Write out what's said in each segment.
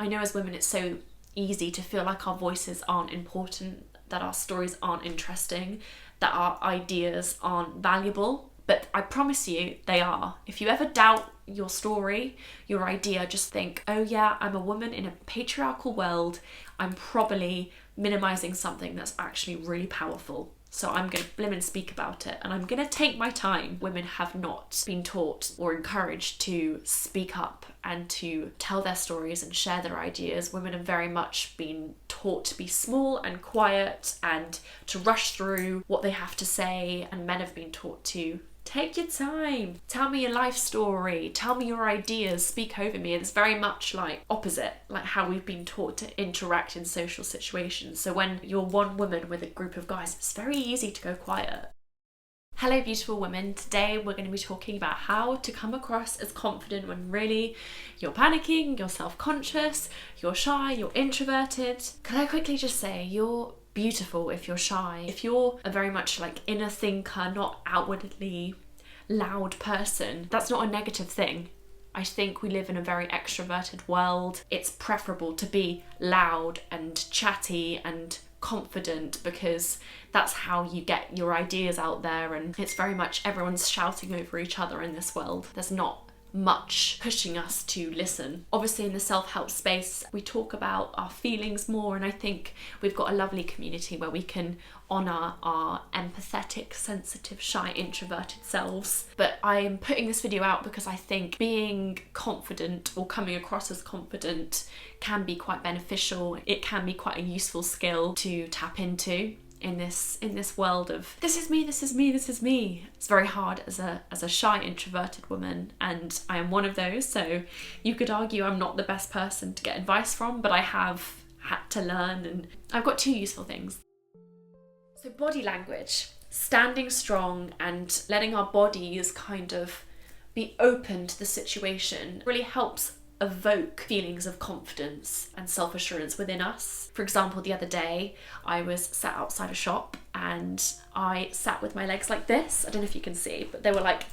I know as women it's so easy to feel like our voices aren't important, that our stories aren't interesting, that our ideas aren't valuable, but I promise you they are. If you ever doubt your story, your idea, just think, oh yeah, I'm a woman in a patriarchal world, I'm probably minimizing something that's actually really powerful. So I'm going to blimmin' speak about it, and I'm going to take my time. Women have not been taught or encouraged to speak up and to tell their stories and share their ideas. Women have very much been taught to be small and quiet and to rush through what they have to say, and men have been taught to take your time, tell me your life story, tell me your ideas, speak over me. It's very much like opposite, like how we've been taught to interact in social situations. So when you're one woman with a group of guys, it's very easy to go quiet. Hello beautiful women, today we're going to be talking about how to come across as confident when really you're panicking, you're self-conscious, you're shy, you're introverted. Can I quickly just say, you're beautiful if you're shy. If you're a very much like inner thinker, not outwardly loud person, that's not a negative thing. I think we live in a very extroverted world. It's preferable to be loud and chatty and confident because that's how you get your ideas out there, and it's very much everyone's shouting over each other in this world. There's not much pushing us to listen. Obviously in the self-help space we talk about our feelings more, and I think we've got a lovely community where we can honour our empathetic, sensitive, shy, introverted selves. But I am putting this video out because I think being confident or coming across as confident can be quite beneficial. It can be quite a useful skill to tap into in this world of this is me, this is me, this is me. It's very hard as a shy introverted woman, and I am one of those, so you could argue I'm not the best person to get advice from, but I have had to learn, and I've got two useful things. So body language, standing strong and letting our bodies kind of be open to the situation really helps evoke feelings of confidence and self-assurance within us. For example, the other day I was sat outside a shop and I sat with my legs like this. I don't know if you can see, but they were like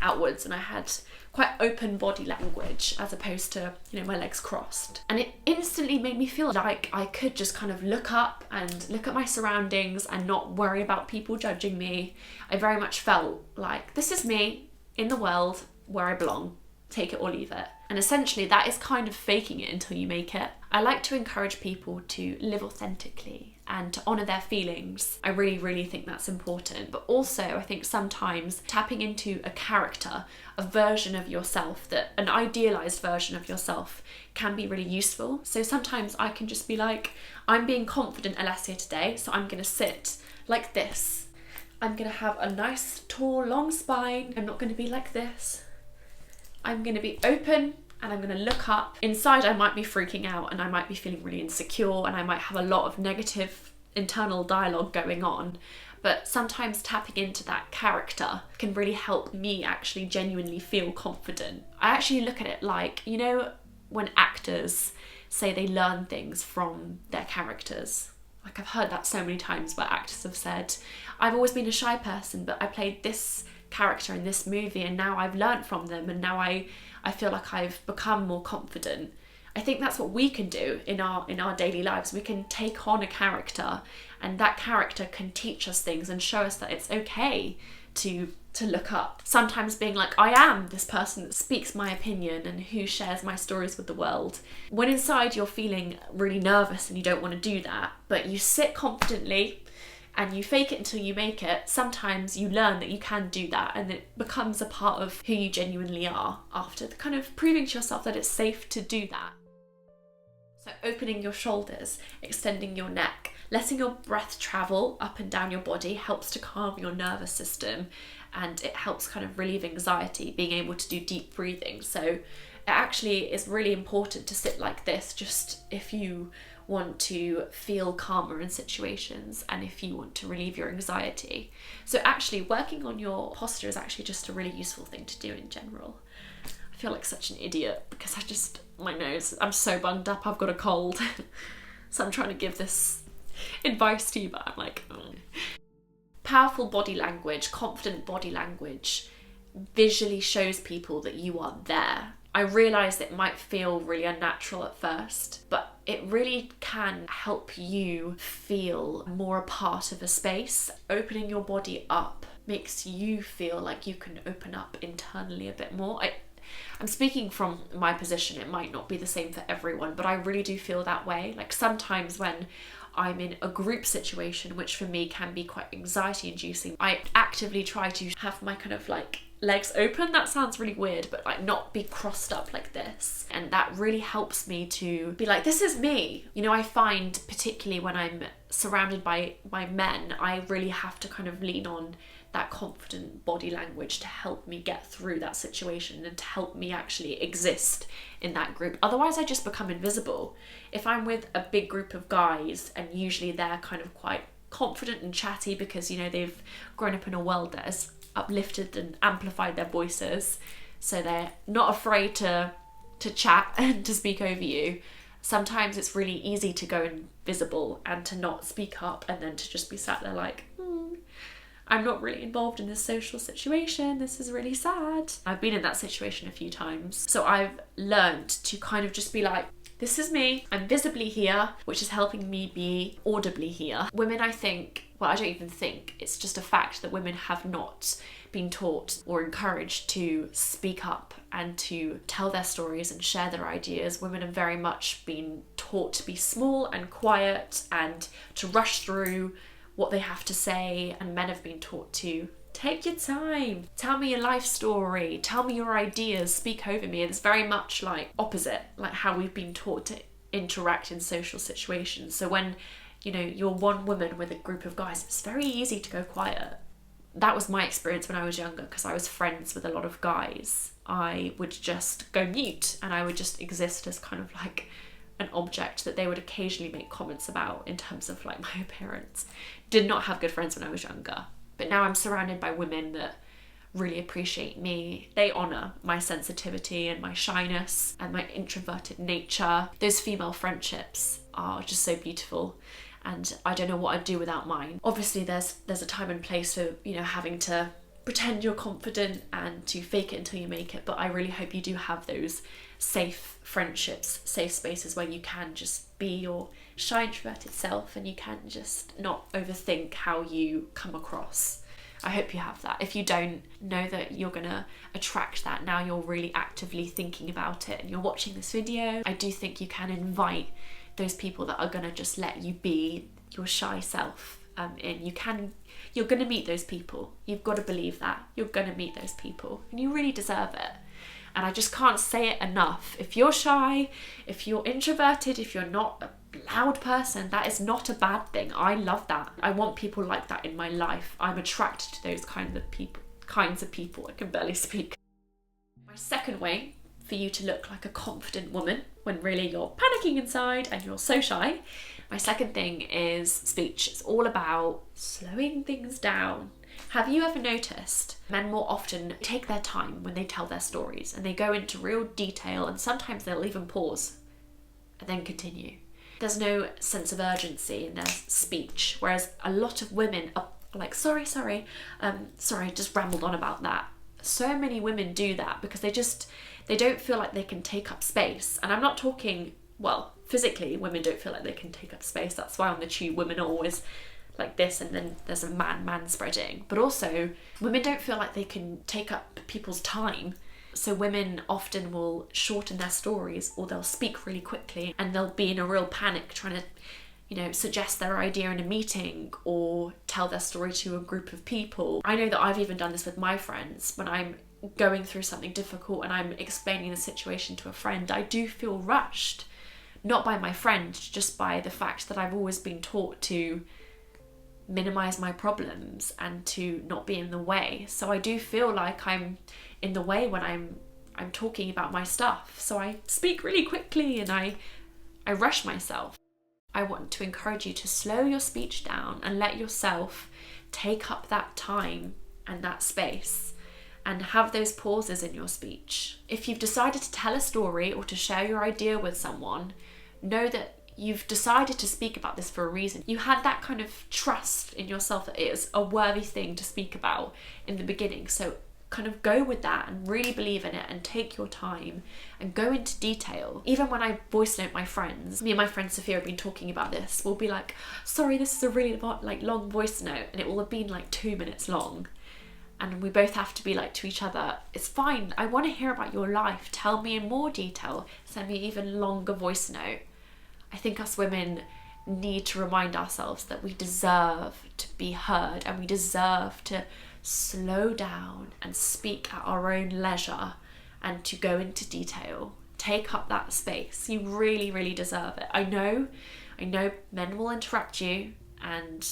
outwards, and I had quite open body language as opposed to, you know, my legs crossed. And it instantly made me feel like I could just kind of look up and look at my surroundings and not worry about people judging me. I very much felt like this is me in the world where I belong. Take it or leave it. And essentially that is kind of faking it until you make it. I like to encourage people to live authentically and to honour their feelings. I really think that's important. But also I think sometimes tapping into a character, a version of yourself, that an idealised version of yourself, can be really useful. So sometimes I can just be like, I'm being confident Alessia today, so I'm going to sit like this. I'm going to have a nice tall long spine. I'm not going to be like this. I'm going to be open and I'm going to look up. Inside I might be freaking out and I might be feeling really insecure and I might have a lot of negative internal dialogue going on. But sometimes tapping into that character can really help me actually genuinely feel confident. I actually look at it like, you know, when actors say they learn things from their characters. Like I've heard that so many times where actors have said, I've always been a shy person, but I played this character in this movie and now I've learnt from them and now I feel like I've become more confident. I think that's what we can do in our daily lives. We can take on a character and that character can teach us things and show us that it's okay to look up. Sometimes being like, I am this person that speaks my opinion and who shares my stories with the world. When inside you're feeling really nervous and you don't want to do that, but you sit confidently and you fake it until you make it, sometimes you learn that you can do that and it becomes a part of who you genuinely are after kind of proving to yourself that it's safe to do that. So opening your shoulders, extending your neck, letting your breath travel up and down your body helps to calm your nervous system and it helps kind of relieve anxiety, being able to do deep breathing. So it actually is really important to sit like this just if you want to feel calmer in situations and if you want to relieve your anxiety. So actually working on your posture is actually just a really useful thing to do in general. I feel like such an idiot because my nose, I'm so bunged up, I've got a cold. So I'm trying to give this advice to you, but I'm like, ugh. Powerful body language, confident body language visually shows people that you are there. I realise it might feel really unnatural at first, but it really can help you feel more a part of a space. Opening your body up makes you feel like you can open up internally a bit more. I'm speaking from my position, it might not be the same for everyone, but I really do feel that way. Like sometimes when I'm in a group situation, which for me can be quite anxiety inducing, I actively try to have my kind of like legs open. That sounds really weird, but like not be crossed up like this. And that really helps me to be like, this is me. You know, I find particularly when I'm surrounded by men, I really have to kind of lean on that confident body language to help me get through that situation and to help me actually exist in that group. Otherwise I just become invisible. If I'm with a big group of guys and usually they're kind of quite confident and chatty because, you know, they've grown up in a world that has uplifted and amplified their voices, so they're not afraid to chat and to speak over you. Sometimes it's really easy to go invisible and to not speak up and then to just be sat there like, I'm not really involved in this social situation. This is really sad. I've been in that situation a few times. So I've learned to kind of just be like, this is me. I'm visibly here, which is helping me be audibly here. Women, I think, well, I don't even think, it's just a fact that women have not been taught or encouraged to speak up and to tell their stories and share their ideas. Women have very much been taught to be small and quiet and to rush through what they have to say, and men have been taught to take your time, tell me your life story, tell me your ideas, speak over me. And it's very much like opposite, like how we've been taught to interact in social situations. So when, you know, you're one woman with a group of guys, it's very easy to go quiet. That was my experience when I was younger, because I was friends with a lot of guys. I would just go mute and I would just exist as kind of like an object that they would occasionally make comments about in terms of like my appearance. Did not have good friends when I was younger, but now I'm surrounded by women that really appreciate me. They honour my sensitivity and my shyness and my introverted nature. Those female friendships are just so beautiful, and I don't know what I'd do without mine. Obviously there's a time and place for, you know, having to pretend you're confident and to fake it until you make it, but I really hope you do have those safe friendships, safe spaces where you can just be your shy introverted self and you can just not overthink how you come across. I hope you have that. If you don't, know that you're gonna attract that. Now you're really actively thinking about it and you're watching this video, I do think you can invite those people that are gonna just let you be your shy self in. You're gonna meet those people. You've got to believe that. You're gonna meet those people and you really deserve it. And I just can't say it enough. If you're shy, if you're introverted, if you're not a loud person, that is not a bad thing. I love that. I want people like that in my life. I'm attracted to those kinds of people. I can barely speak. My second way for you to look like a confident woman when really you're panicking inside and you're so shy, my second thing is speech. It's all about slowing things down. Have you ever noticed men more often take their time when they tell their stories and they go into real detail, and sometimes they'll even pause and then continue. There's no sense of urgency in their speech, whereas a lot of women are like, sorry, just rambled on about that. So many women do that because they don't feel like they can take up space. And I'm not talking, well, physically, women don't feel like they can take up space. That's why on the tube women are always like this, and then there's a man spreading. But also women don't feel like they can take up people's time, so women often will shorten their stories, or they'll speak really quickly and they'll be in a real panic trying to, you know, suggest their idea in a meeting or tell their story to a group of people. I know that I've even done this with my friends. When I'm going through something difficult and I'm explaining the situation to a friend, I do feel rushed, not by my friend, just by the fact that I've always been taught to minimize my problems and to not be in the way. So I do feel like I'm in the way when I'm talking about my stuff. So I speak really quickly and I rush myself. I want to encourage you to slow your speech down and let yourself take up that time and that space and have those pauses in your speech. If you've decided to tell a story or to share your idea with someone, know that you've decided to speak about this for a reason. You had that kind of trust in yourself that it is a worthy thing to speak about in the beginning. So kind of go with that and really believe in it and take your time and go into detail. Even when I voice note my friends, me and my friend Sophia have been talking about this, we'll be like, sorry, this is a really long voice note, and it will have been like 2 minutes long. And we both have to be like to each other, it's fine, I want to hear about your life, tell me in more detail, send me an even longer voice note. I think us women need to remind ourselves that we deserve to be heard, and we deserve to slow down and speak at our own leisure and to go into detail. Take up that space. You really, really deserve it. I know men will interrupt you, and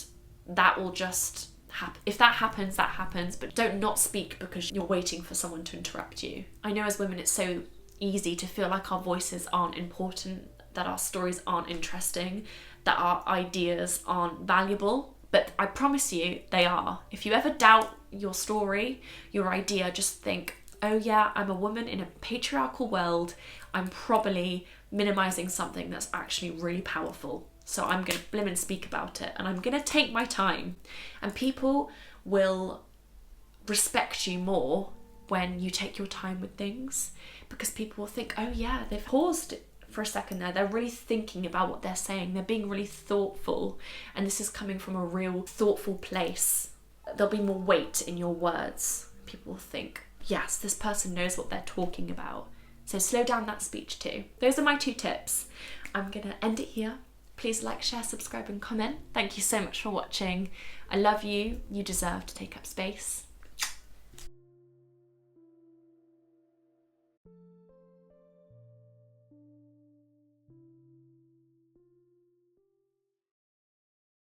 that will just happen. If that happens, that happens, but don't not speak because you're waiting for someone to interrupt you. I know as women it's so easy to feel like our voices aren't important, that our stories aren't interesting, that our ideas aren't valuable, but I promise you they are. If you ever doubt your story, your idea, just think, oh yeah, I'm a woman in a patriarchal world, I'm probably minimizing something that's actually really powerful. So I'm going to blim and speak about it, and I'm going to take my time. And people will respect you more when you take your time with things, because people will think, oh yeah, they've paused for a second there, they're really thinking about what they're saying, they're being really thoughtful, and this is coming from a real thoughtful place. There'll be more weight in your words. People will think, yes, this person knows what they're talking about. So slow down that speech too. Those are my 2 tips. I'm gonna end it here. Please like, share, subscribe and comment. Thank you so much for watching. I love you. You deserve to take up space.